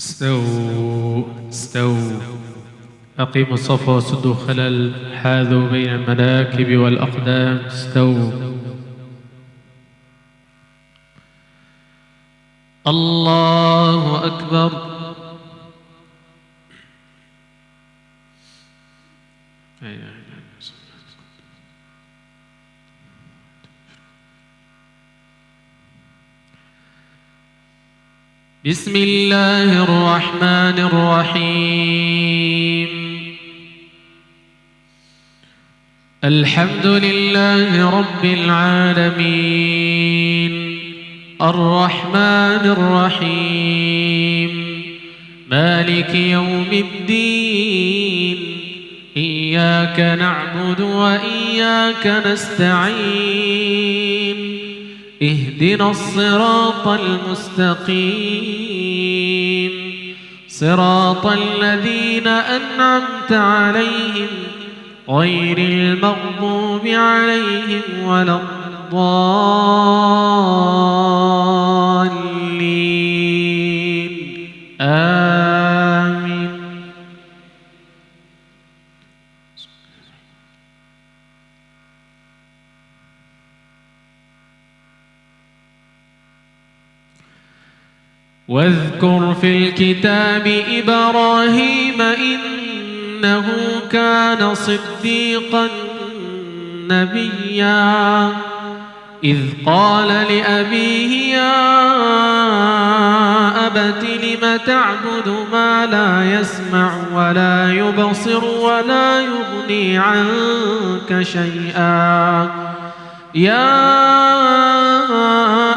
استووا استووا. أقيموا الصف وسدوا خلل، حاذوا بين المناكب والأقدام. استووا. الله أكبر. بسم الله الرحمن الرحيم. الحمد لله رب العالمين، الرحمن الرحيم، مالك يوم الدين، إياك نعبد وإياك نستعين، اهدنا الصراط المستقيم، صراط الذين أنعمت عليهم غير المغضوب عليهم ولا الضالين. آمين. واذكر في الكتاب إبراهيم إنه كان صديقا نبيا، إذ قال لأبيه يا أبت لم تعبد ما لا يسمع ولا يبصر ولا يغني عنك شيئا، يا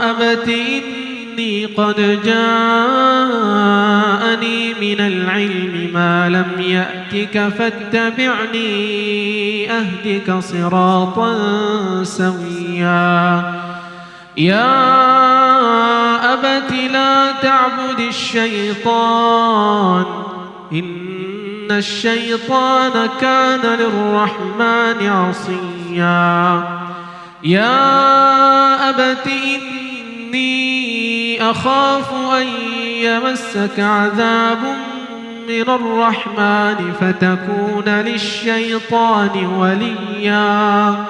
أبت إني قد جاءني من العلم ما لم يأتك فاتبعني أهدك صراطا سويا، يا أبت لا تعبد الشيطان إن الشيطان كان للرحمن عصيا، يا أبت إني أخاف أن يمسك عذاب من الرحمن فتكون للشيطان وليا،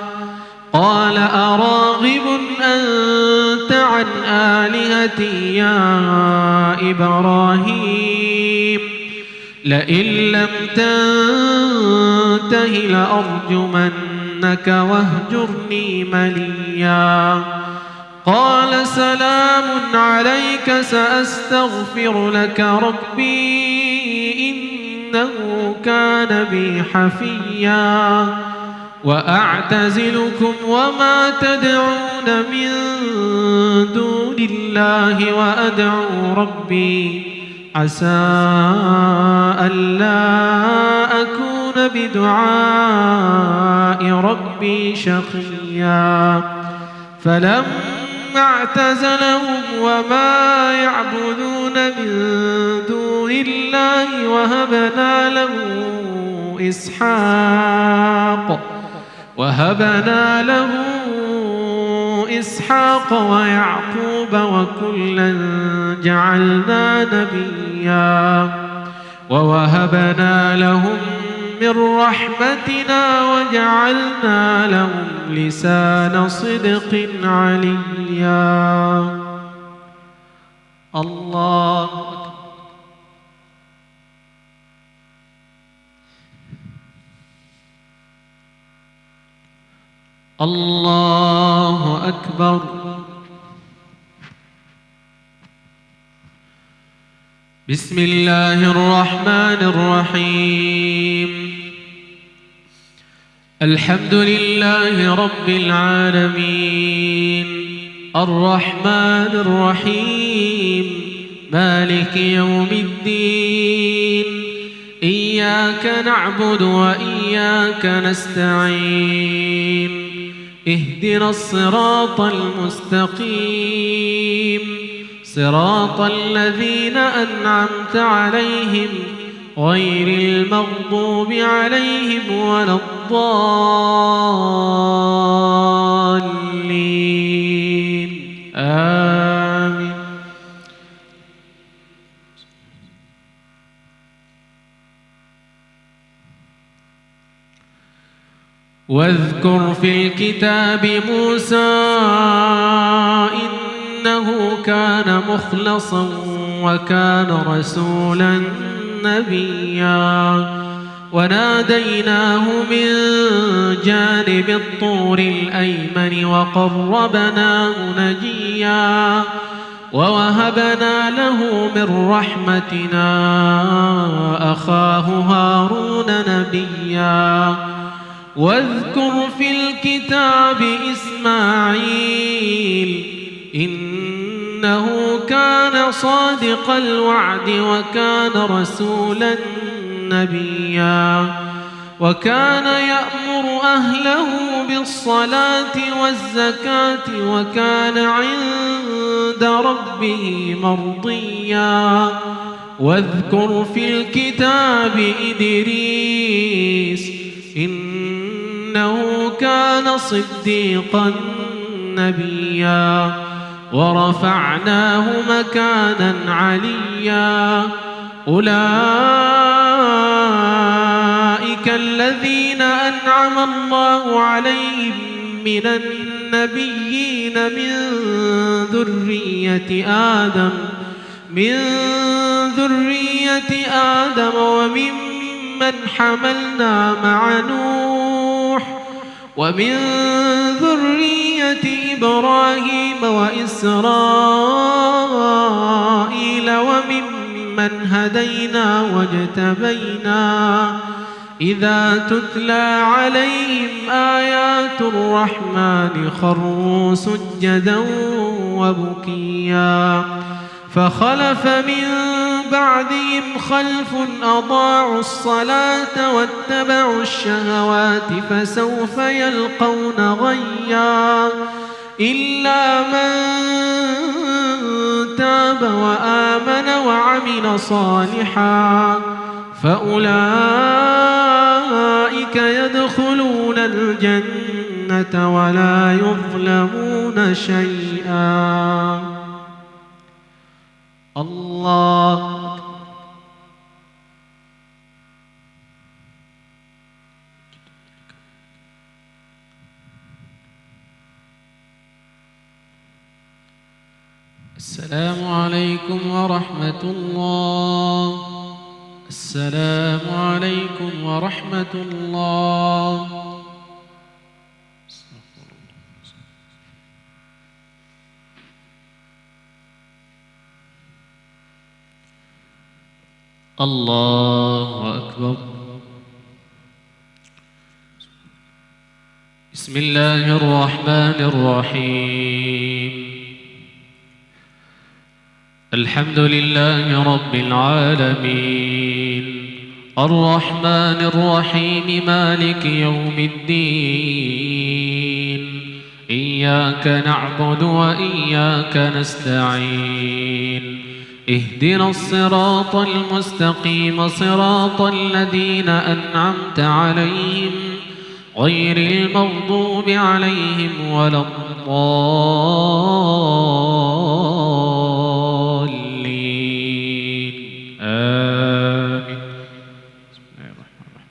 قال أراغب أنت عن آلهتي يا إبراهيم لئن لم تنته لأرجمنك واهجرني مليا، قال سلام عليك سأستغفر لك ربي إنه كان بي حفيا، وأعتزلكم وما تدعون من دون الله وأدعو ربي عسى ألا أكون بدعاء ربي شقيا، فلما اعتزلهم وما يعبدون من دون الله وهبنا له إسحاق ويعقوب وكلا جعلنا نبيا، ووهبنا لهم من رحمتنا وجعلنا لهم لسان صدق عليا. الله أكبر. الله أكبر. بسم الله الرحمن الرحيم. الحمد لله رب العالمين، الرحمن الرحيم، مالك يوم الدين، إياك نعبد وإياك نستعين، اهدنا الصراط المستقيم، صراط الذين أنعمت عليهم غير المغضوب عليهم ولا الضالين. آمين. واذكر في الكتاب موسى إنه كان مخلصا وكان رسولا نبيا وناديناه من جانب الطور الأيمن وقربناه نجيا ووهبنا له من رحمتنا أخاه هارون نبيا واذكر في الكتاب إسماعيل إنه كان صادق الوعد وكان رسولا نبيا وكان يأمر أهله بالصلاة والزكاة وكان عند ربه مرضيا واذكر في الكتاب إدريس إنه كان صديقا نبيا ورفعناه مكانا عليا أولئك الذين أنعم الله عليهم من النبيين من ذرية آدم وممن حملنا مع نوح ومن ذرية إبراهيم وإسرائيل وممن هدينا واجتبينا إذا تتلى عليهم آيات الرحمن خروا سجدا وبكيا فخلف من بعدهم خلف أضاعوا الصلاة واتبعوا الشهوات فسوف يلقون غيا إلا من تاب وآمن وعمل صالحا فأولئك يدخلون الجنة ولا يظلمون شيئا. الله السلام عليكم ورحمة الله. السلام عليكم ورحمة الله. الله أكبر. بسم الله الرحمن الرحيم. الحمد لله رب العالمين الرحمن الرحيم مالك يوم الدين إياك نعبد وإياك نستعين اهدنا الصراط المستقيم صراط الذين أنعمت عليهم غير المغضوب عليهم ولا الضالين آمين. بسم الله الرحمن الرحيم.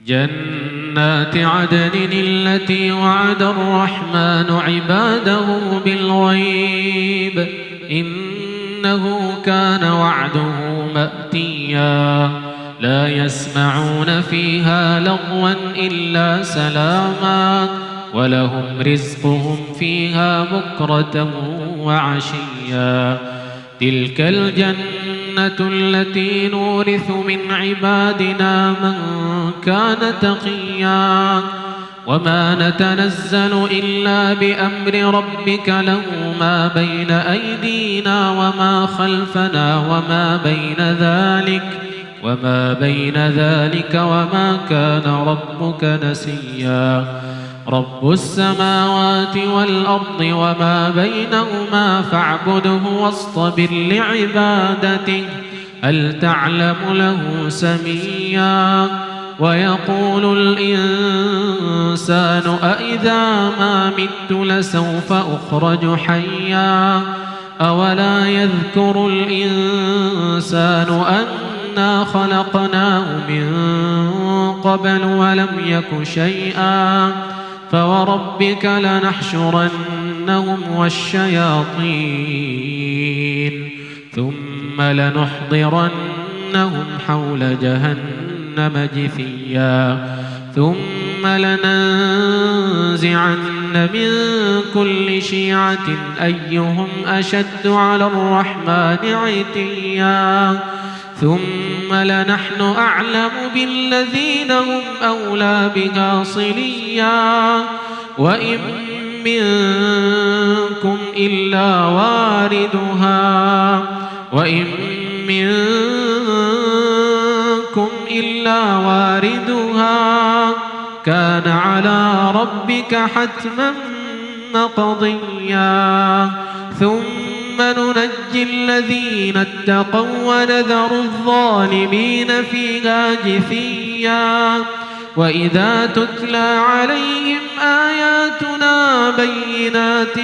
جنات عدن التي وعد الرحمن عباده بالغيب إنه كان وعده مأتيا لا يسمعون فيها لغوا إلا سلاما ولهم رزقهم فيها بكرة وعشيا تلك الجنة التي نورث من عبادنا من كان تقيا وما نتنزل إلا بأمر ربك له ما بين أيدينا وما خلفنا وما بين ذلك وما كان ربك نسيا رب السماوات والأرض وما بينهما فاعبده واصطبر لعبادته هل تعلم له سميا ويقول الإنسان أإذا ما مت لسوف أخرج حيا أولا يذكر الإنسان أنا خلقناه من قبل ولم يك شيئا فوربك لنحشرنهم والشياطين ثم لنحضرنهم حول جهنم جثيا ثم لننزعن من كل شيعة أيهم أشد على الرحمن عتيا ثم لنحن أعلم بالذين هم أولى بها صليا وإن منكم إلا واردها كان على ربك حتما مقضيا ثم ننجي الذين اتقوا ونذر الظالمين فيها جثيا وإذا تتلى عليهم آياتنا بينات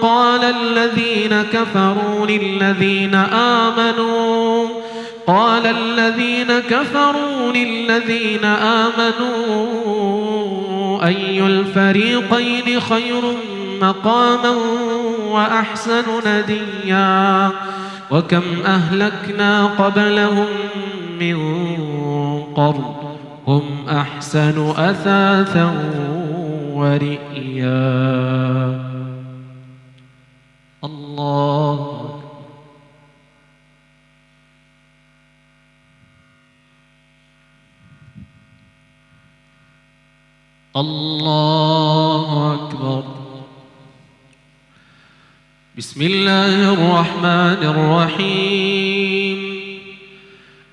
قال الذين كفروا للذين آمنوا أي الفريقين خير مقاما وأحسن نديا وكم أهلكنا قبلهم من قرن هم أحسن أثاثا ورئيا. الله الله أكبر. بسم الله الرحمن الرحيم.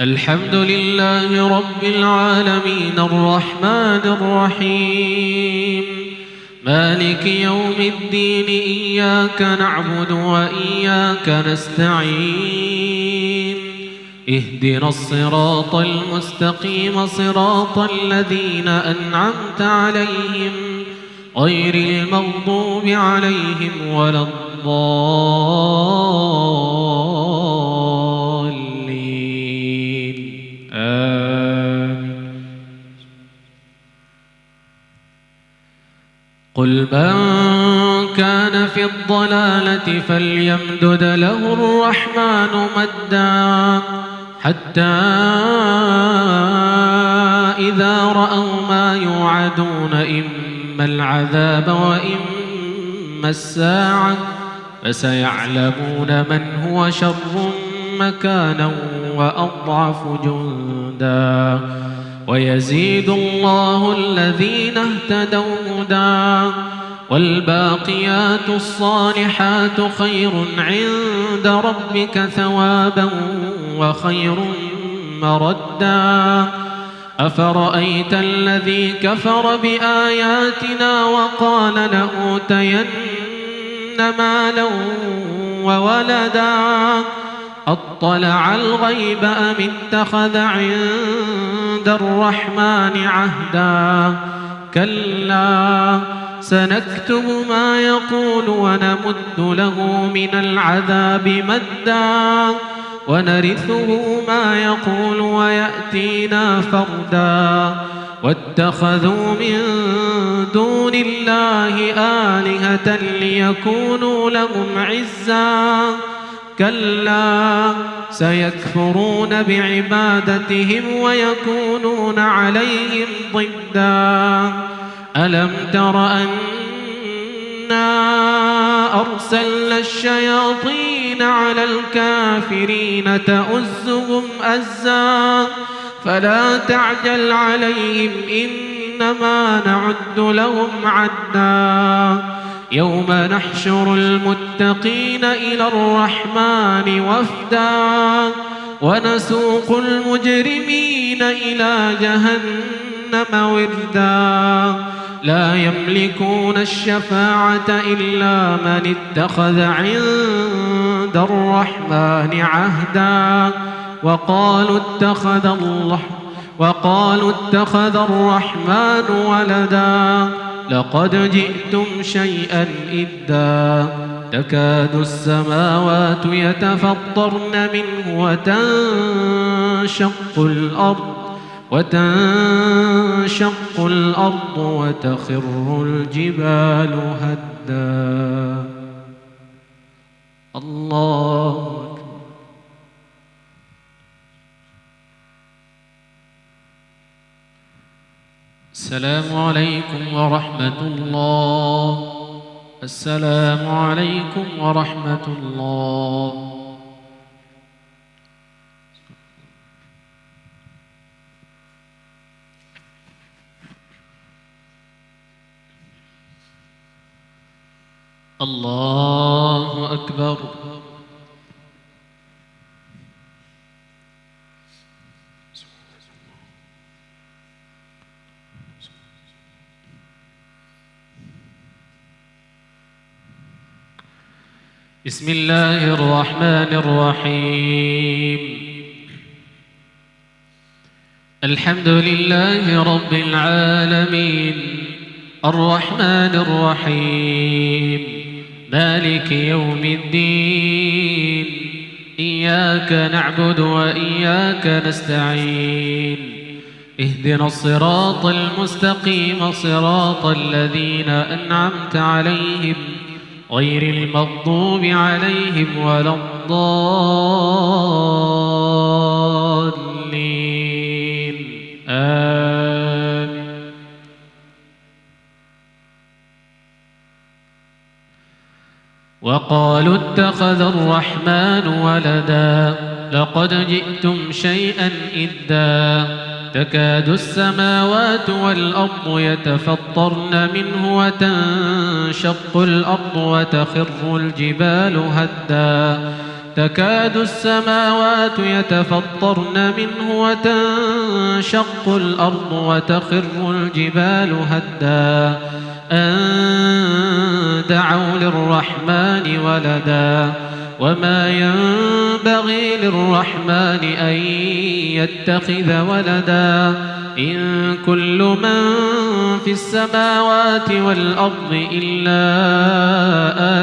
الحمد لله رب العالمين الرحمن الرحيم مالك يوم الدين إياك نعبد وإياك نستعين اهدنا الصراط المستقيم صراط الذين أنعمت عليهم غير المغضوب عليهم ولا الضالين آمين. قل من كان في الضلالة فليمدد له الرحمن مدا حتى إذا رأوا ما يوعدون إما العذاب وإما الساعة فسيعلمون من هو شر مكانا وأضعف جندا ويزيد الله الذين اهتدوا هدى والباقيات الصالحات خير عند ربك ثوابا وخير مردا أفرأيت الذي كفر بآياتنا وقال لأوتين مالا وولدا أطلع الغيب أم اتخذ عند الرحمن عهدا كلا سنكتب ما يقول ونمد له من العذاب مدا ونرثه ما يقول ويأتينا فردا واتخذوا من دون الله آلهة ليكونوا لهم عزا كلا سيكفرون بعبادتهم ويكونون عليهم ضدا ألم تر أنا أرسلنا الشياطين على الكافرين تؤزهم أزا فلا تعجل عليهم إنما نعد لهم عدا يوم نحشر المتقين إلى الرحمن وفدا ونسوق المجرمين إلى جهنم وردا لا يملكون الشفاعة إلا من اتخذ عند الرحمن عهدا وقالوا اتخذ الرحمن ولدا لقد جئتم شيئا إدا تكاد السماوات يتفطرن منه وتنشق الأرض وتخر الجبال هدا. الله أكبر. السلام عليكم ورحمة الله. السلام عليكم ورحمة الله. الله أكبر. بسم الله الرحمن الرحيم. الحمد لله رب العالمين الرحمن الرحيم مالك يوم الدين إياك نعبد وإياك نستعين اهدنا الصراط المستقيم صراط الذين أنعمت عليهم غير المغضوب عليهم ولا الضالين آمين. وقالوا اتخذ الرحمن ولدا لقد جئتم شيئا إدا تكاد السماوات والأرض يتفطرن منه وتنشق الأرض وتخر الجبال هدا تكاد السماوات يتفطرن منه وتنشق الأرض وتخر الجبال هدا أن دعوا للرحمن ولدا وما ينبغي للرحمن أن يتخذ ولدا إن كل من في السماوات والأرض إلا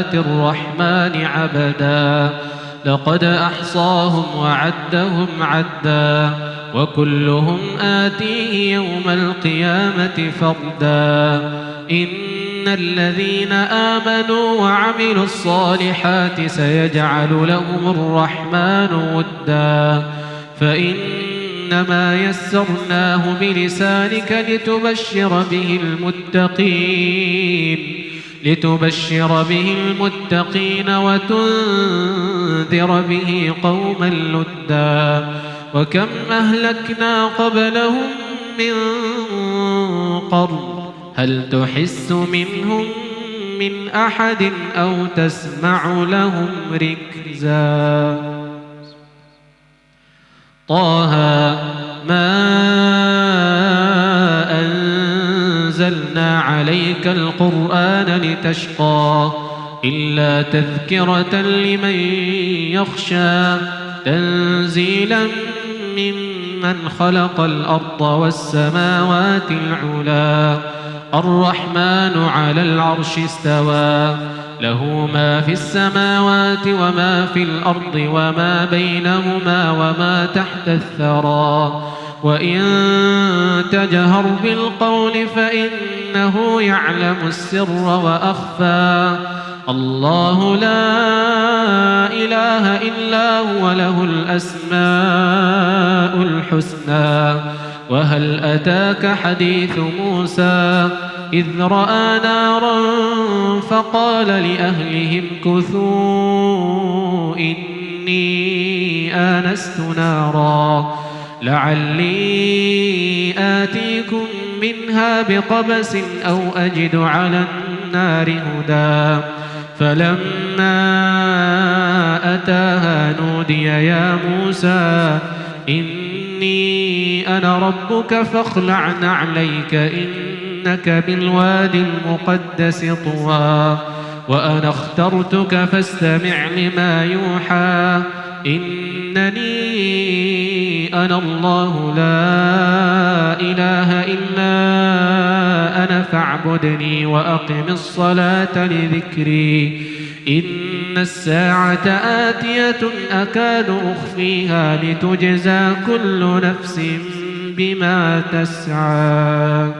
آتي الرحمن عبدا لقد أحصاهم وعدهم عدا وكلهم آتيه يوم القيامة فردا إن الذين آمنوا وعملوا الصالحات سيجعل لهم الرحمن ودا فإنما يسرناه بلسانك لتبشر به المتقين وتنذر به قوما لدا وكم أهلكنا قبلهم من قرن هل تحس منهم من أحد أو تسمع لهم ركزا طه ما أنزلنا عليك القرآن لتشقى إلا تذكرة لمن يخشى تنزيلا ممن خلق الأرض والسماوات العلا الرحمن على العرش استوى له ما في السماوات وما في الأرض وما بينهما وما تحت الثرى وإن تجهر بالقول فإنه يعلم السر وأخفى الله لا إله إلا هو له الأسماء الحسنى وهل أتاك حديث موسى إذ رأى نارا فقال لأهلهم كثوا إني آنست نارا لعلي آتيكم منها بقبس أو أجد على النار هدى فلما أتاها نودي يا موسى إني أنا ربك فاخلع نعليك إنك بالوادي المقدس طوى وأنا اخترتك فاستمع لما يوحى إنني أنا الله لا إله إلا أنا فاعبدني وأقم الصلاة لذكري إن الساعة آتية أكاد أخفيها لتجزى كل نفس بما تسعى.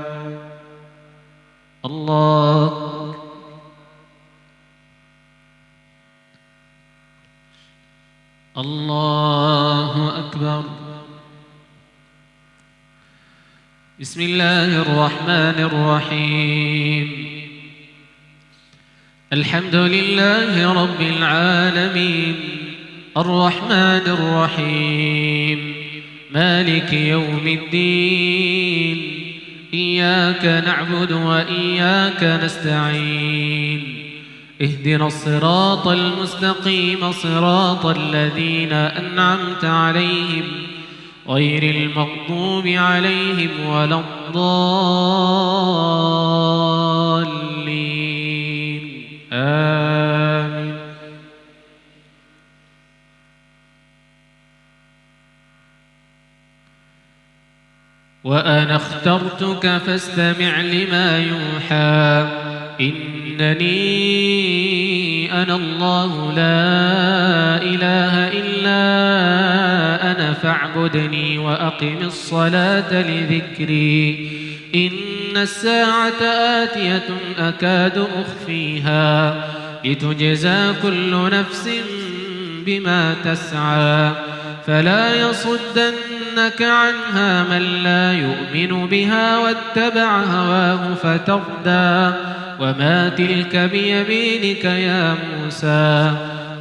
الله أكبر. بسم الله الرحمن الرحيم. الحمد لله رب العالمين الرحمن الرحيم مالك يوم الدين إياك نعبد وإياك نستعين اهدنا الصراط المستقيم صراط الذين أنعمت عليهم غير المغضوب عليهم ولا الضالين آمين. وأنا اخترتك فاستمع لما يوحى إنني أنا الله لا إله إلا أنا فاعبدني وأقم الصلاة لذكري إن الساعة آتية أكاد أخفيها لتجزى كل نفس بما تسعى فلا يصدنك عنها من لا يؤمن بها واتبع هواه فتردى وما تلك بيمينك يا موسى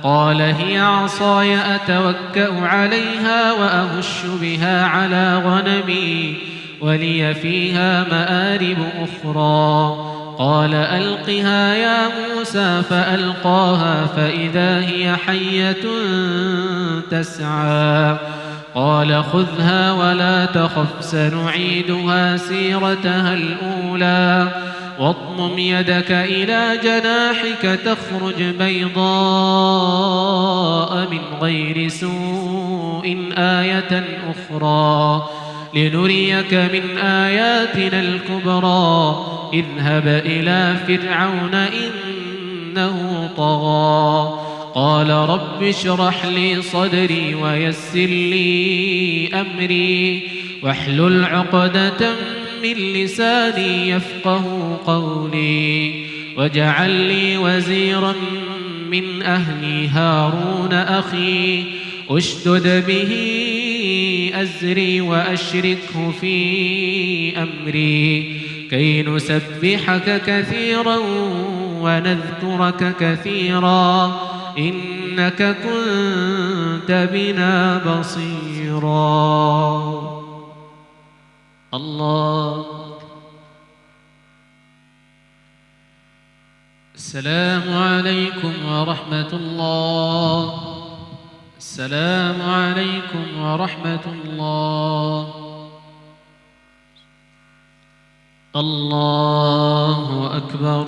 قال هي عصاي أتوكأ عليها وأهش بها على غنمي ولي فيها مآرب أخرى قال ألقها يا موسى فألقاها فإذا هي حية تسعى قال خذها ولا تخف سنعيدها سيرتها الأولى واضمم يدك إلى جناحك تخرج بيضاء من غير سوء آية أخرى لنريك من آياتنا الكبرى اذهب إلى فرعون إنه طغى قال رب اشرح لي صدري ويسر لي أمري واحلل عقدة من لساني يفقه قولي واجعل لي وزيرا من أهلي هارون أخي أشدد به أزري وأشركه في أمري كي نسبحك كثيرا ونذكرك كثيرا إنك كنت بنا بصيرا. الله. السلام عليكم ورحمة الله. السلام عليكم ورحمة الله. الله أكبر.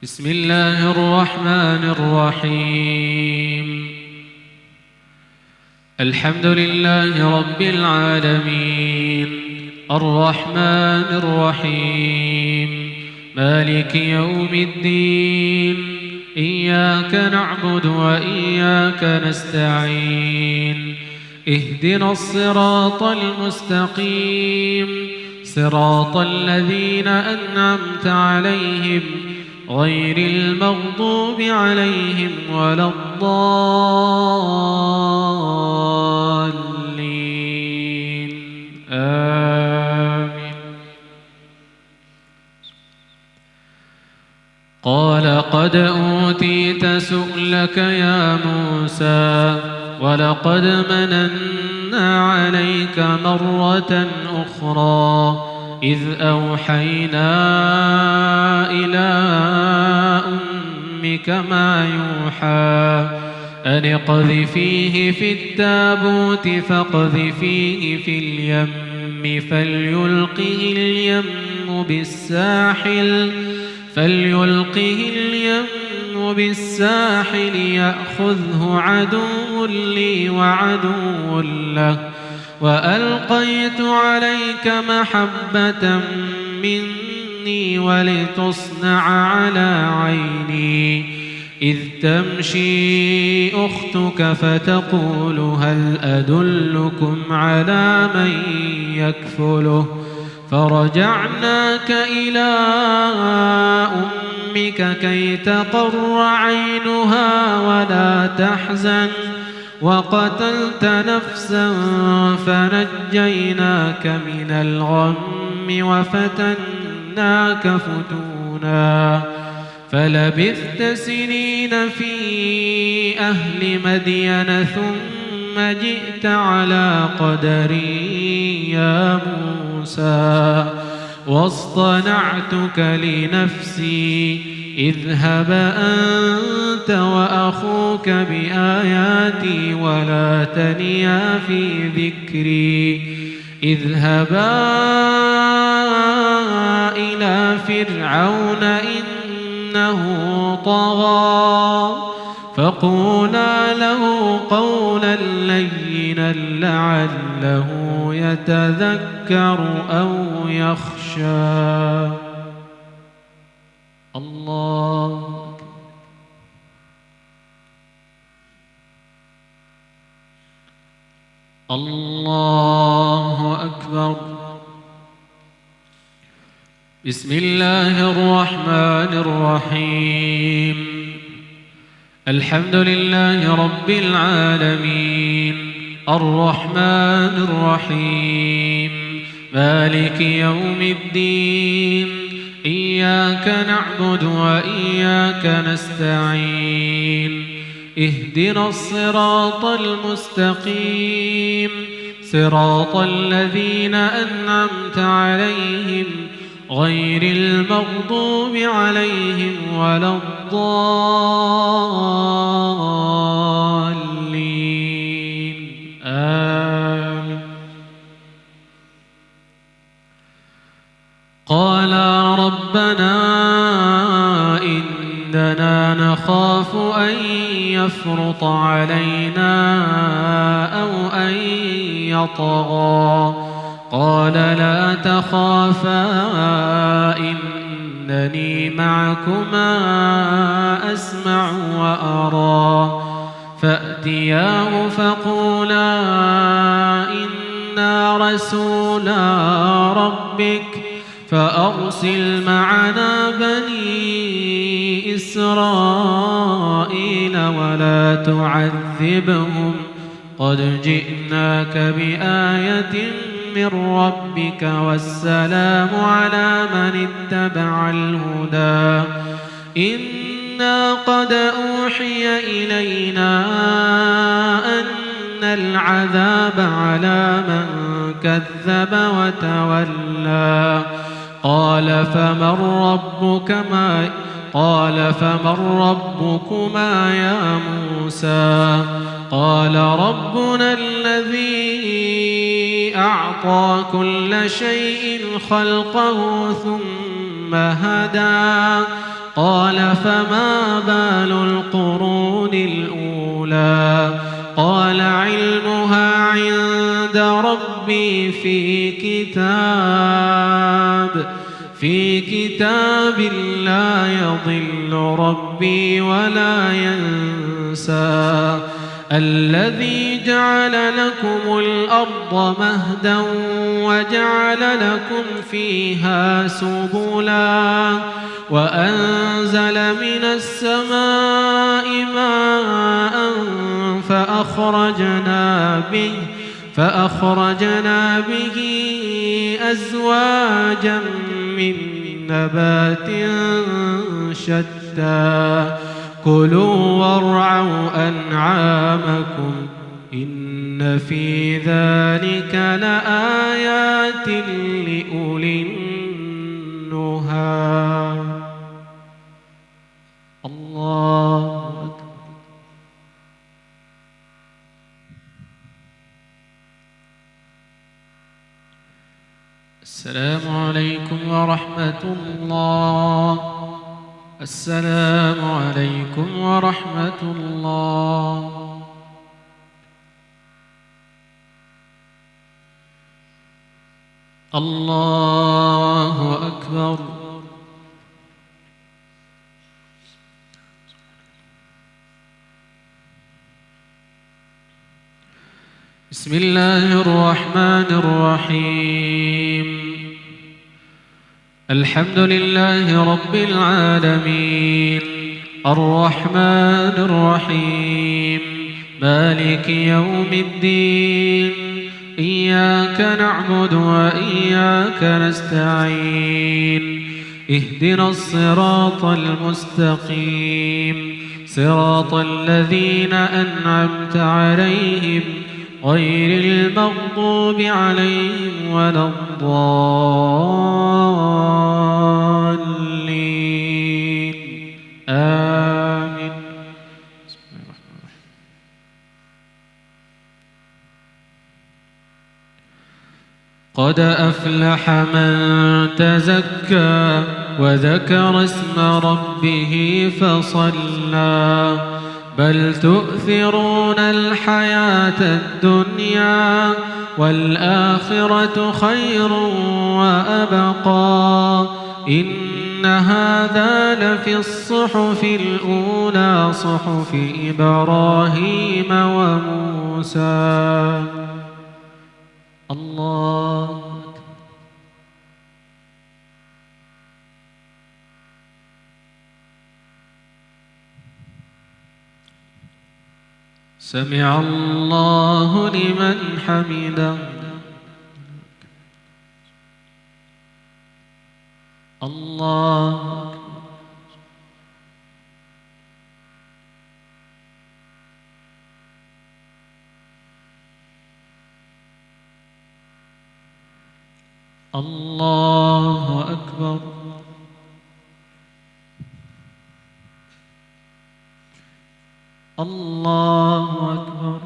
بسم الله الرحمن الرحيم. الحمد لله رب العالمين الرحمن الرحيم مالك يوم الدين إياك نعبد وإياك نستعين اهدنا الصراط المستقيم صراط الذين أنعمت عليهم غير المغضوب عليهم ولا الضالين آمين. قال قد أوتيت سؤلك يا موسى ولقد مننا عليك مرة أخرى إذ أوحينا إلى أمك ما يوحى أن اقذفيه في التابوت فاقذفيه في اليم فليلقه اليم اليم بالساحل يأخذه عدو لي وعدو له وألقيت عليك محبة مني ولتصنع على عيني إذ تمشي أختك فتقول هل أدلكم على من يكفله فرجعناك إلى أمك كي تقر عينها ولا تحزن وقتلت نفسا فنجيناك من الغم وفتناك فتونا فلبثت سنين في أهل مدين ثم جئت على قدري يا موسى واصطنعتك لنفسي اذهب أنت وأخوك بآياتي ولا تنيا في ذكري اذهبا إلى فرعون إنه طغى فقولا له قولا لينا لعله يتذكر أو يخشى. الله أكبر. بسم الله الرحمن الرحيم. الحمد لله رب العالمين الرحمن الرحيم مالك يوم الدين إياك نعبد وإياك نستعين اهدنا الصراط المستقيم صراط الذين أنعمت عليهم غير المغضوب عليهم ولا الضالين آمين. قالا ربنا إننا نخاف أن يفرط علينا أو أن يطغى قال لا تخافا إنني معكما أسمع وأرى فأتياه فقولا إنا رسولا ربك فأرسل معنا بني إسرائيل ولا تعذبهم قد جئناك بآية من ربك والسلام على من اتبع الهدى إنا قد أوحي إلينا أن العذاب على من كذب وتولى قال فمن ربكما يا موسى قال ربنا الذي أعطى كل شيء خلقه ثم هدى قال فما بال القرون الأولى قال علمها عند ربي في كتاب لا يضل ربي ولا ينسى الذي جعل لكم الأرض مهدا وجعل لكم فيها سبلا وأنزل من السماء ماء فأخرجنا به أزواجا من نبات شتى كلوا وارعوا أنعامكم إن في ذلك لآيات لأولي النهى. الله أكبر. السلام عليكم ورحمة الله. السلام عليكم ورحمة الله. الله أكبر. بسم الله الرحمن الرحيم. الحمد لله رب العالمين، الرحمن الرحيم، مالك يوم الدين، إياك نعبد وإياك نستعين، اهدنا الصراط المستقيم، صراط الذين أنعمت عليهم غير المغضوب عليهم ولا الضالين، آمين. قد أفلح من تزكى وذكر اسم ربه فصلى، بل تؤثرون الحياة الدنيا والآخرة خير وأبقى، إن هذا لفي الصحف الأولى، صحف إبراهيم وموسى. الله. سمع الله لمن حمده. الله. الله أكبر. الله أكبر.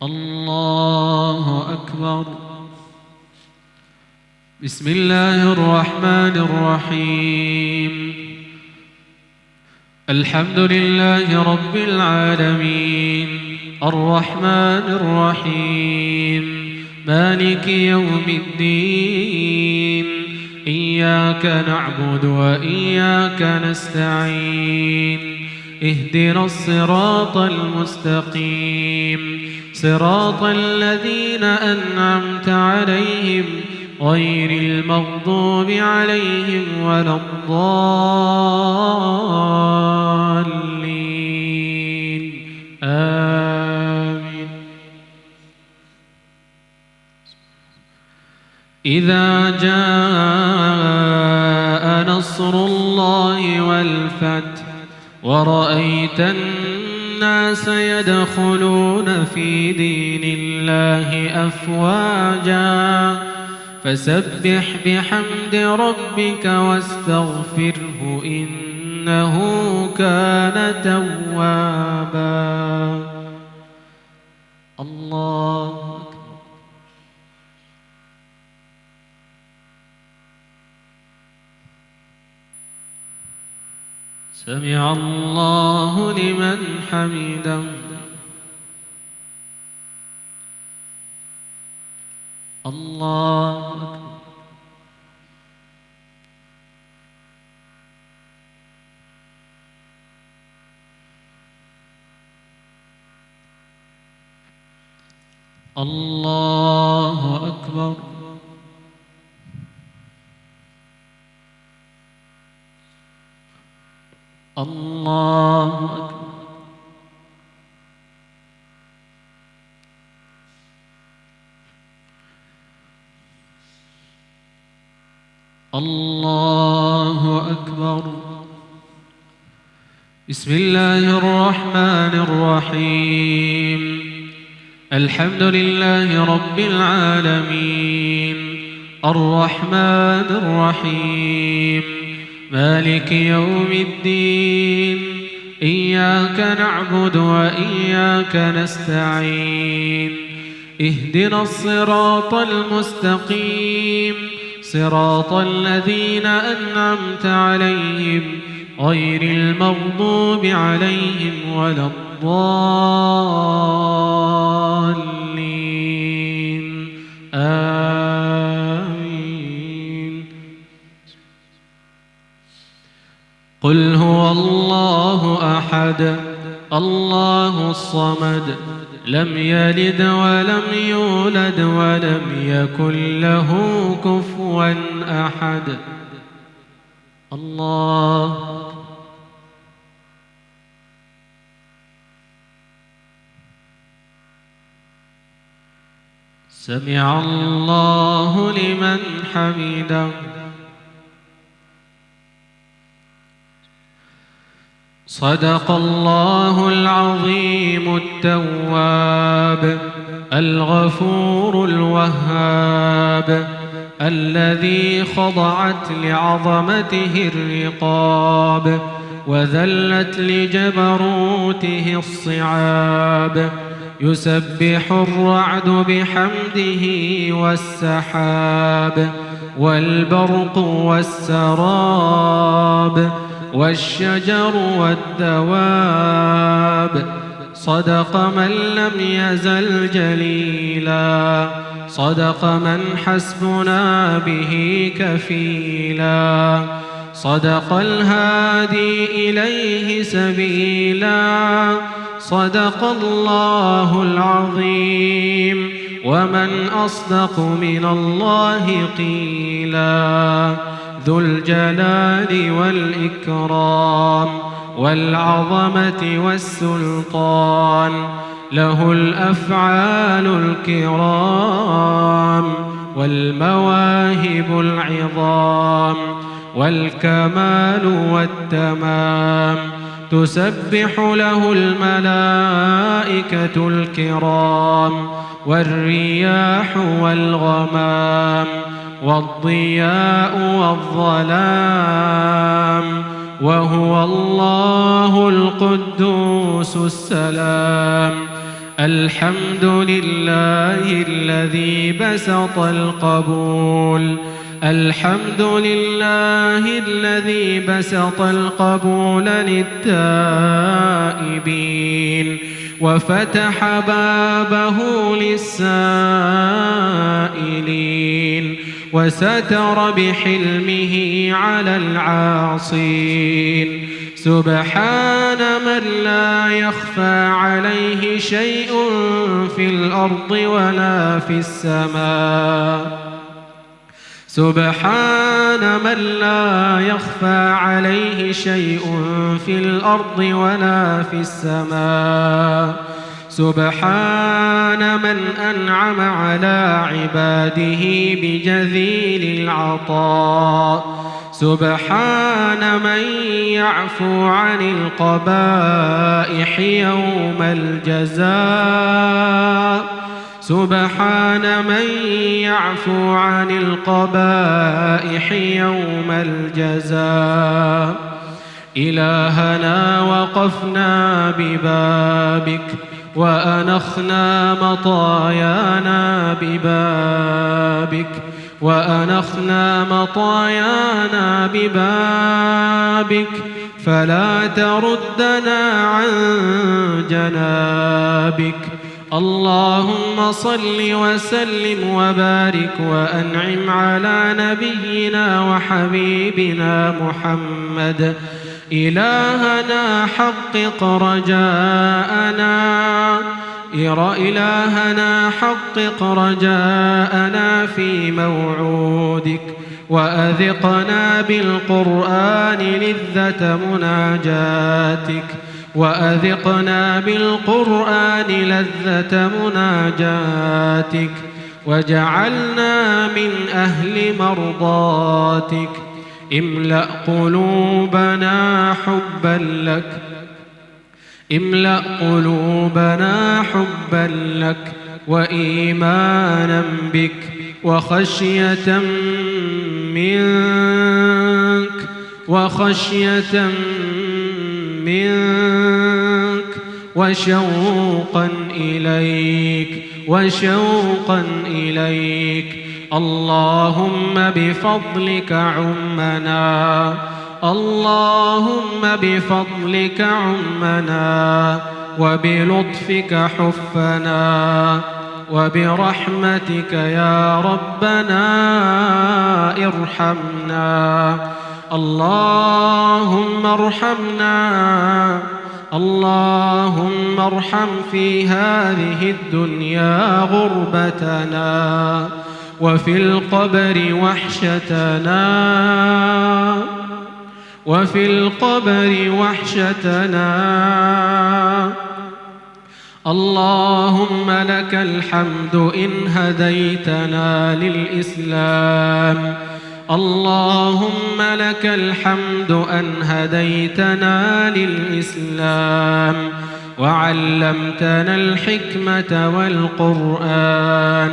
الله أكبر. بسم الله الرحمن الرحيم. الحمد لله رب العالمين، الرحمن الرحيم، مالك يوم الدين، إياك نعبد وإياك نستعين، اهدنا الصراط المستقيم، صراط الذين أنعمت عليهم غير المغضوب عليهم ولا الضالين، آمين. إذا جاء نصر الله والفتح ورأيت الناس يدخلون في دين الله أفواجا، فسبح بحمد ربك واستغفره إنه كان توابا. الله أكبر. سمع الله لمن حمده. الله أكبر. الله أكبر. الله أكبر. الله أكبر. بسم الله الرحمن الرحيم. الحمد لله رب العالمين، الرحمن الرحيم مالك يوم الدين إياك نعبد وإياك نستعين اهدنا الصراط المستقيم صراط الذين أنعمت عليهم غير المغضوب عليهم ولا الضالين آمين. قل هو الله أحد الله الصمد لم يلد ولم يولد ولم يكن له كفوا أحد. الله سمع الله لمن حمده. صدق الله العظيم التواب الغفور الوهاب الذي خضعت لعظمته الرقاب وذلت لجبروته الصعاب. يسبح الرعد بحمده والسحاب والبرق والسراب والشجر والدواب. صدق من لم يزل جليلا صدق من حسبنا به كفيلا. صدق الهادي إليه سبيلا صدق الله العظيم ومن أصدق من الله قيلا. ذو الجلال والإكرام والعظمة والسلطان له الأفعال الكرام والمواهب العظام والكمال والتمام. تسبح له الملائكة الكرام والرياح والغمام والضياء والظلام. وهو الله القدوس السلام. الحمد لله الذي بسط القبول. الحمد لله الذي بسط القبول للتائبين وفتح بابه للسائلين وستر بحلمه على العاصين. سبحان من لا يخفى عليه شيء في الأرض ولا في السماء. سبحان من لا يخفى عليه شيء في الأرض ولا في السماء. سبحان من أنعم على عباده بجزيل العطاء. سبحان من يعفو عن القبائح يوم الجزاء. سبحان من يعفو عن القبائح يوم الجزاء. إلهنا وقفنا ببابك وأنخنا مطايانا ببابك وأنخنا مطايانا ببابك فلا تردنا عن جنابك. اللهم صل وسلم وبارك وأنعم على نبينا وحبيبنا محمد. إلهنا حقق رجاءنا إلهنا حقق رجاءنا في موعودك وأذقنا بالقرآن لذة مناجاتك وأذقنا بالقرآن لذة مناجاتك وجعلنا من أهل مرضاتك. املأ قلوبنا حبا لك املأ قلوبنا حبا لك وإيمانا بك وخشية منك وشوقا إليك اللهم بفضلك عمنا وبلطفك حفنا وبرحمتك يا ربنا ارحمنا. اللهم ارحم في هذه الدنيا غربتنا وفي القبر وحشتنا اللهم لك الحمد إن هديتنا للإسلام اللهم لك الحمد أن هديتنا للإسلام وعلمتنا الحكمة والقرآن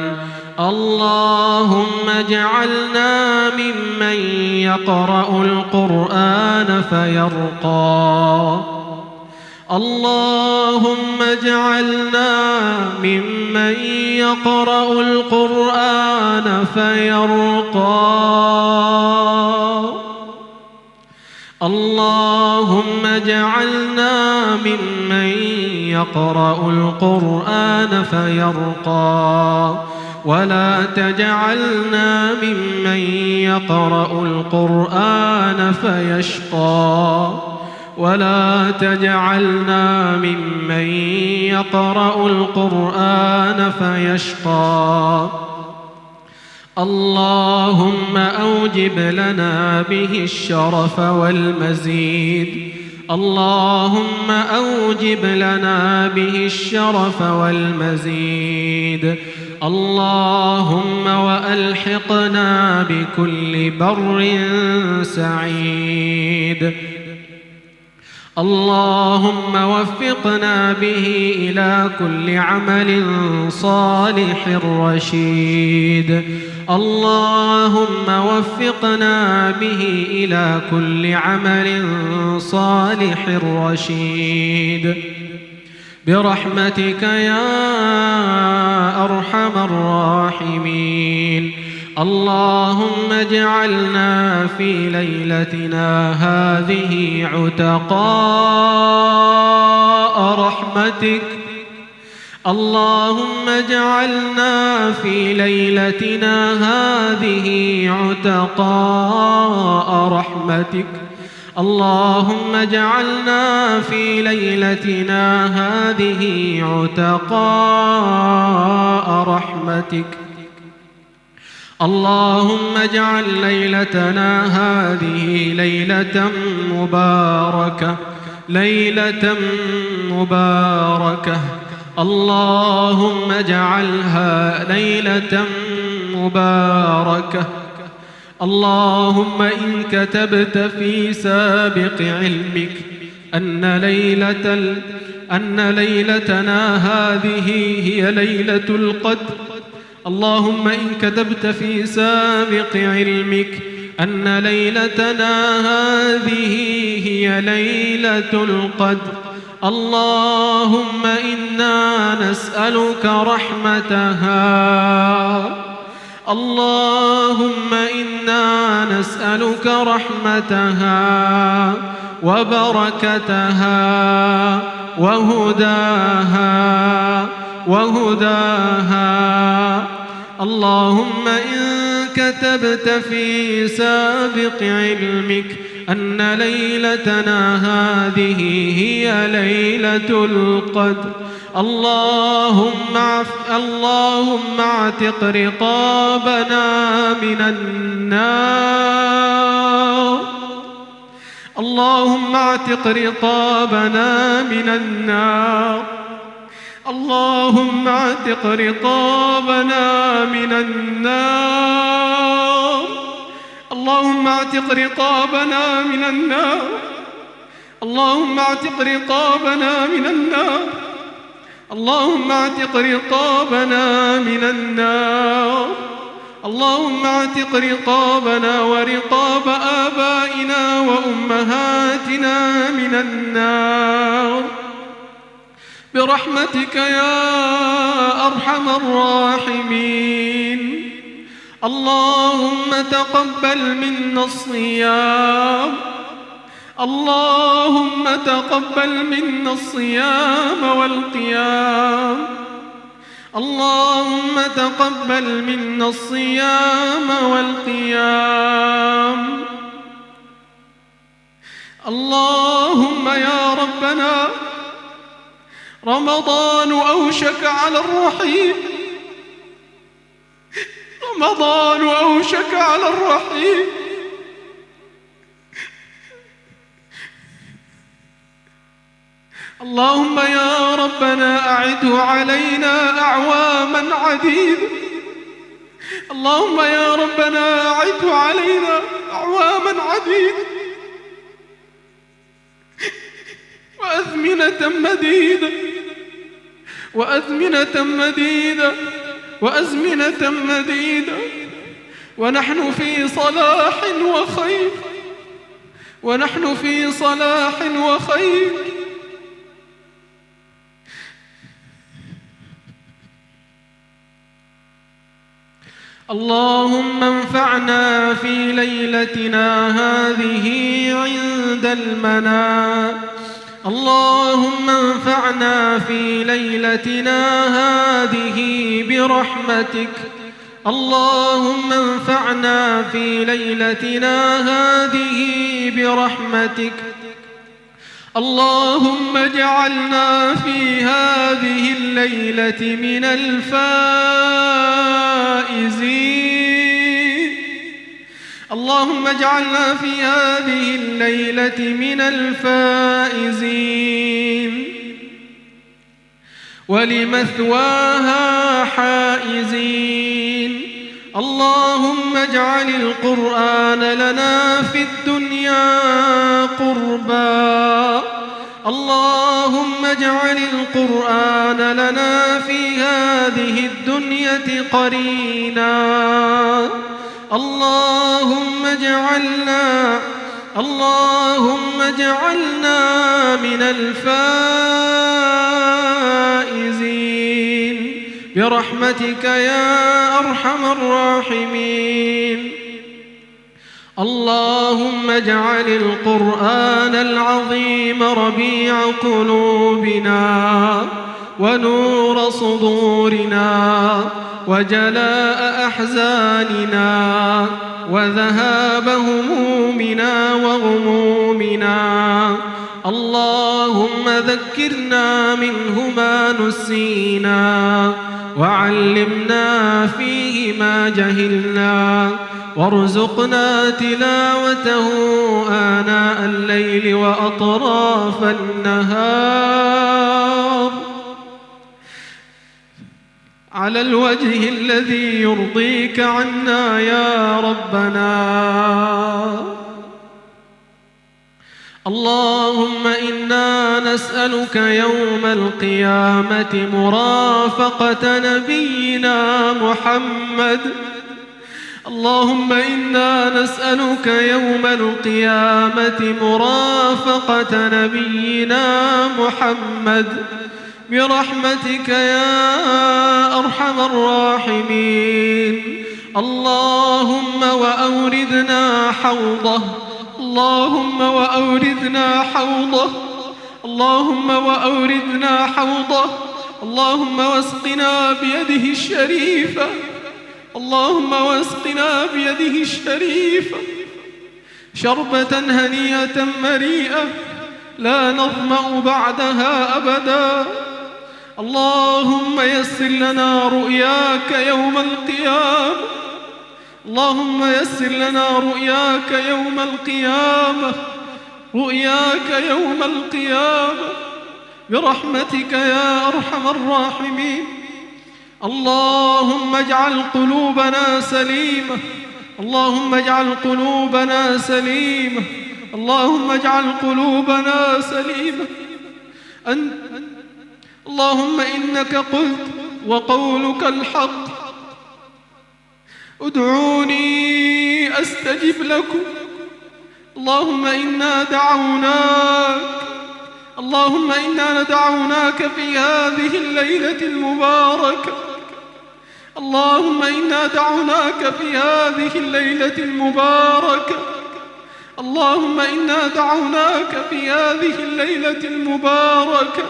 اللهم اجعلنا ممن يقرأ القرآن فيرقى اللهم اجعلنا ممن يقرأ القرآن فيرقى اللهم اجعلنا ممن يقرأ القرآن فيرقى ولا تجعلنا ممن يقرأ القرآن فيشقى ولا تجعلنا ممن يقرأ القرآن فيشقى اللهم أوجب لنا به الشرف والمزيد اللهم أوجب لنا به الشرف والمزيد اللهم وألحقنا بكل بر سعيد اللهم وفقنا به إلى كل عمل صالح رشيد اللهم وفقنا به إلى كل عمل صالح رشيد برحمتك يا أرحم الراحمين اللهم اجعلنا في ليلتنا هذه عتقاء رحمتك اللهم اجعلنا في ليلتنا هذه عتقاء رحمتك اللهم اجعلنا في ليلتنا هذه عتقاء رحمتك اللهم اجعل ليلتنا هذه ليلة مباركة اللهم اجعلها ليلة مباركة اللهم إن كتبت في سابق علمك أن ليلتنا هذه هي ليلة القدر اللهم إن كتبت في سابق علمك أن ليلتنا هذه هي ليلة القدر اللهم إنا نسألك رحمتها اللهم إنا نسألك رحمتها وبركتها وهداها اللهم إن كتبت في سابق علمك أن ليلتنا هذه هي ليلة القدر اللهم اعتق رقابنا من النار اللهم اعتق رقابنا من النار اللهم اعتق رقابنا من النار اللهم اعتق رقابنا من النار اللهم اعتق رقابنا من النار اللهم اعتق رقابنا من النار اللهم اعتق رقابنا ورقاب آبائنا وأمهاتنا من النار برحمتك يا أرحم الراحمين. اللهم تقبل منا الصيام، اللهم تقبل منا الصيام والقيام، اللهم تقبل منا الصيام والقيام. اللهم يا ربنا رمضان أوشك على الرحيل، رمضان أوشك على الرحيل. اللهم يا ربنا أعده علينا أعواما عديدة، اللهم يا ربنا أعده علينا أعواما عديدة وأزمنة مديدة وأزمنة مديدة وأزمنة مديدة، ونحن في صلاح وخير، ونحن في صلاح وخير. اللهم انفعنا في ليلتنا هذه عند المنام، اللهم انفعنا في ليلتنا هذه برحمتك، اللهم انفعنا في ليلتنا هذه برحمتك. اللهم اجعلنا في هذه الليلة من الفائزين، اللهم اجعلنا في هذه الليلة من الفائزين ولمثواها حائزين. اللهم اجعل القرآن لنا في الدنيا قربا، اللهم اجعل القرآن لنا في هذه الدنيا قرينا. اللهم اجعلنا من الفائزين برحمتك يا أرحم الراحمين. اللهم اجعل القرآن العظيم ربيع قلوبنا ونور صدورنا وجلاء أحزاننا وذهاب همومنا وغمومنا. اللهم ذكرنا منه ما نسينا وعلمنا فيه ما جهلنا وارزقنا تلاوته آناء الليل وأطراف النهار على الوجه الذي يرضيك عنا يا ربنا. اللهم إنا نسألك يوم القيامة مرافقة نبينا محمد. اللهم إنا نسألك يوم القيامة مرافقة نبينا محمد برحمتك يا أرحم الراحمين. اللهم وأوردنا حوضه، اللهم وأوردنا حوضه، اللهم وأوردنا حوضه. اللهم واسقنا بيده الشريفة، اللهم واسقنا بيده الشريفة شربة هنيئة مريئة لا نظمأ بعدها أبدا. اللهم يسر لنا رؤياك يوم القيامة، اللهم يسر لنا رؤياك يوم القيامة، رؤياك يوم القيامة برحمتك يا أرحم الراحمين. اللهم اجعل قلوبنا سليمة، اللهم اجعل قلوبنا سليمة، اللهم اجعل قلوبنا سليمة. اللهم إنك قلت وقولك الحق ادعوني أستجب لكم. اللهم إنا دعوناك في هذه الليلة المباركة. اللهم إنا دعوناك في هذه الليلة المباركة. اللهم إنا دعوناك في هذه الليلة المباركة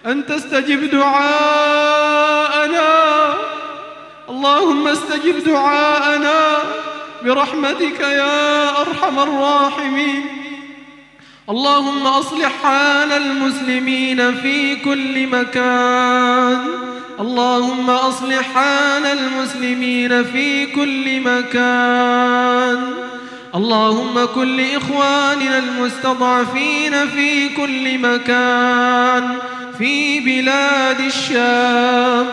أن تستجب دعاءنا. اللهم استجب دعاءنا برحمتك يا أرحم الراحمين. اللهم أصلح حال المسلمين في كل مكان. اللهم أصلح حال المسلمين في كل مكان. اللهم كن لإخواننا المستضعفين في كل مكان، في بلاد الشام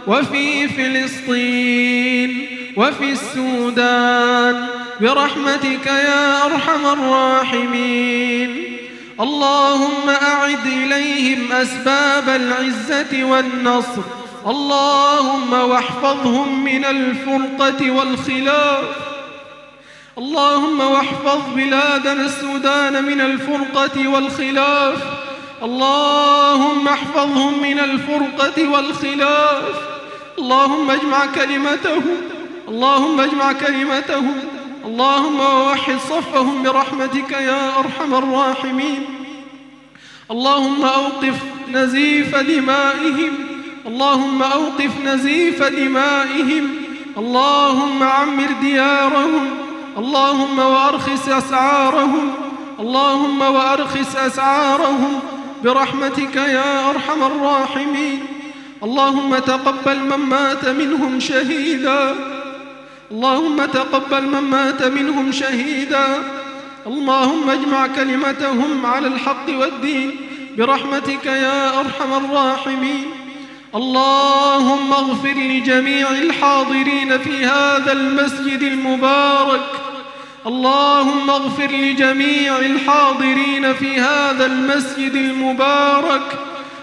وفي فلسطين وفي السودان برحمتك يا أرحم الراحمين. اللهم أعد إليهم أسباب العزة والنصر. اللهم واحفظهم من الفرقة والخلاف. اللهم واحفظ بلادنا السودان من الفرقة والخلاف. اللهم احفظهم من الفرقة والخلاف. اللهم اجمع كلمتهم. اللهم اجمع كلمتهم. اللهم ووحد صفهم برحمتك يا أرحم الراحمين. اللهم أوقف نزيف دمائهم. اللهم أوقف نزيف دمائهم. اللهم عمر ديارهم. اللهم وأرخص أسعارهم. اللهم وأرخص أسعارهم برحمتك يا أرحم الراحمين. اللهم تقبل من مات منهم شهيدا. اللهم تقبل من مات منهم شهيدا. اللهم اجمع كلمتهم على الحق والدين برحمتك يا أرحم الراحمين. اللهم اغفر لجميع الحاضرين في هذا المسجد المبارك. اللهم اغفر لجميع الحاضرين في هذا المسجد المبارك.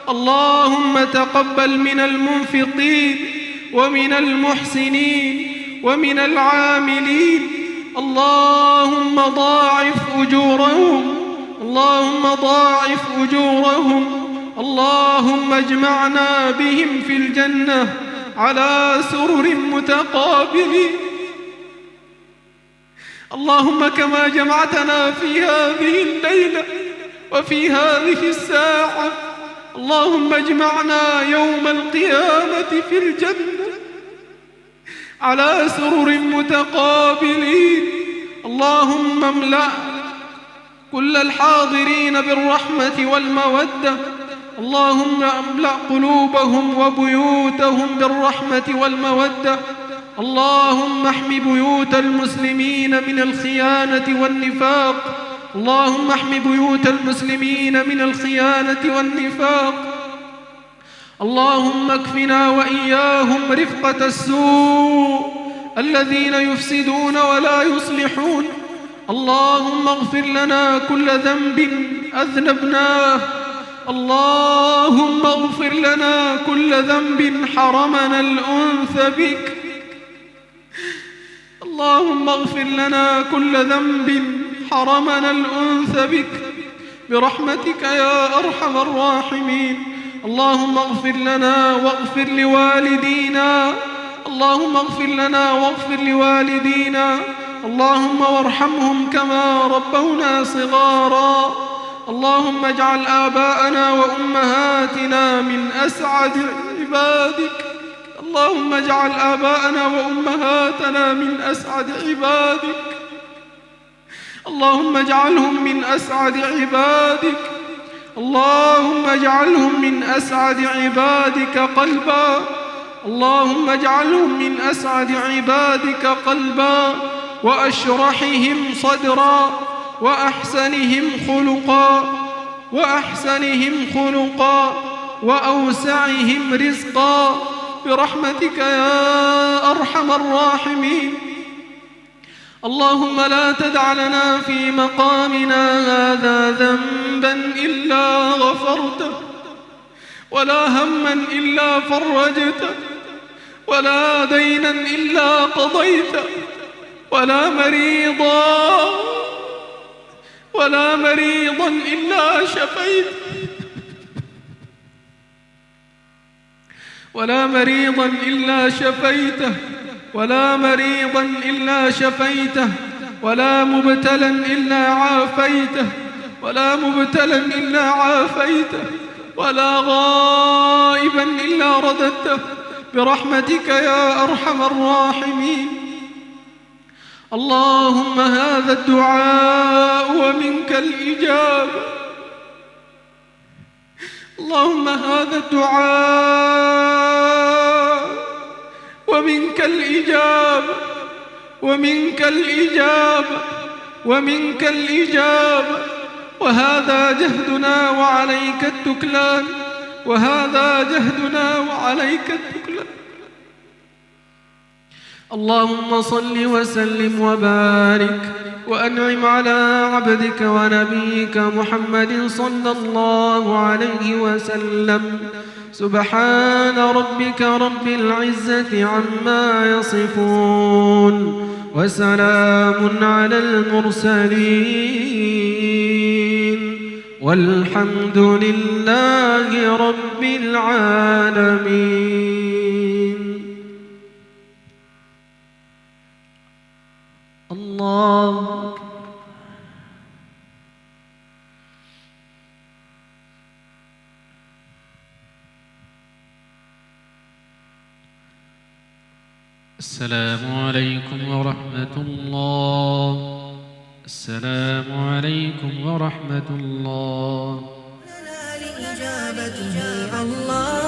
اللهم تقبل من المنفقين ومن المحسنين ومن العاملين. اللهم ضاعف أجورهم. اللهم ضاعف أجورهم. اللهم اجمعنا بهم في الجنة على سرر متقابلين. اللهم كما جمعتنا في هذه الليلة وفي هذه الساعة، اللهم اجمعنا يوم القيامة في الجنة على سرر متقابلين. اللهم املأ كل الحاضرين بالرحمة والمودة. اللهم املأ قلوبهم وبيوتهم بالرحمة والمودة. اللهم احم بيوت المسلمين من الخيانة والنفاق. اللهم احم بيوت المسلمين من الخيانة والنفاق. اللهم اكفنا وإياهم رفقة السوء الذين يفسدون ولا يصلحون. اللهم اغفر لنا كل ذنب أذنبناه. اللهم اغفر لنا كل ذنب حرمنا الأنس بك. اللهم اغفر لنا كل ذنب حرمنا الأنس بك برحمتك يا أرحم الراحمين. اللهم اغفر لنا واغفر لوالدينا. اللهم اغفر لنا واغفر لوالدينا. اللهم وارحمهم كما ربونا صغارا. اللهم اجعل آباءنا وأمهاتنا من أسعد عبادك. اللهم اجعل آباءنا وأمهاتنا من أسعد عبادك. اللهم اجعلهم من أسعد عبادك. اللهم اجعلهم من أسعد عبادك قلبا. اللهم اجعلهم من أسعد عبادك قلبا وأشرحهم صدرا وأحسنهم خلقا وأوسعهم رزقا برحمتك يا أرحم الراحمين. اللهم لا تدع لنا في مقامنا هذا ذنبا إلا غفرته، ولا هما إلا فرجته، ولا دينا إلا قضيته ولا مريضا إلا شفيته ولا مريضا إلا شفيته ولا مريضا إلا شفيته ولا مبتلا إلا عافيته ولا مبتلا إلا عافيته ولا غائبا إلا رددته برحمتك يا أرحم الراحمين. اللهم هذا الدعاء ومنك الإجابة، اللهم هذا الدعاء ومنك الإجابة ومنك الإجابة ومنك الإجابة، وهذا جهدنا وعليك التكلان، وهذا جهدنا وعليك التكلان. اللهم صل وسلم وبارك وأنعم على عبدك ونبيك محمد صلى الله عليه وسلم. سبحان ربك رب العزة عما يصفون، وسلام على المرسلين، والحمد لله رب العالمين. الله أكبر. السلام عليكم ورحمة الله. السلام عليكم ورحمة الله. لنا لإجابته الله